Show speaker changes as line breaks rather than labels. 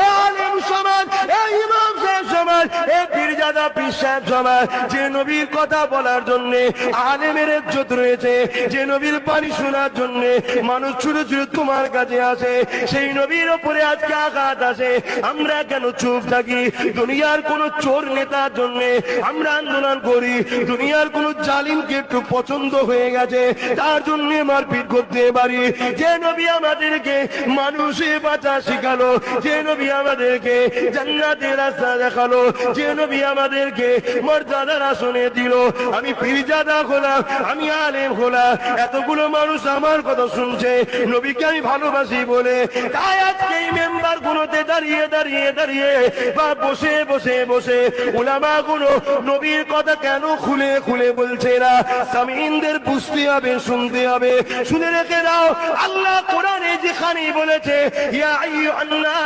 এ আলেম সমাজ, এ ইমাম সাহেব সমাজ, এ পীরজাদা পীর সাহেব সমাজ, যে নবীর কথা বলার জন্য আলেমের ইজ্জত রয়েছে, যে নবীর বাণী শোনার জন্য মানুষ ছুটে ছুটে তোমার কাছে আসে, সেই নবীর উপরে আজকে আঘাত আসে। আমরা কেন চুপ থাকি? দুনিয়ার কোন চোর নেতার জন্য আমরা আন্দোলন করি, দুনিয়ার কোন জালিমকে একটু পছন্দ হয়ে গেছে তার জন্য মারপিট করতে পারি। যে নবী আমাদেরকে মানুষে বাঁচা শিখালো, যে নবী আমাদেরকে জান্নাতের রাস্তা দেখালো, যে নবী আমাদেরকে মর্যাদার আসনে দিল, আমি পীরজাদা হলাম, আমি আলেম হলাম, এতগুলো মানুষ আমার কথা শুনছে, নবীকে আমি ভালোবাসি বলে, তাই আজকে এই মেম্বার গুলোতে দাঁড়িয়ে দাঁড়িয়ে দাঁড়িয়ে বা বসে বসে বসে উলামা গুলো নবীর কথা কেন খুলে খুলে বলছে না? সামিনদের বুঝতে হবে, শুনতে হবে। শুনে রেখে দাও, আল্লাহ কোরআনে যেখানে বলেছে ইয়া আইয়ুহান নাস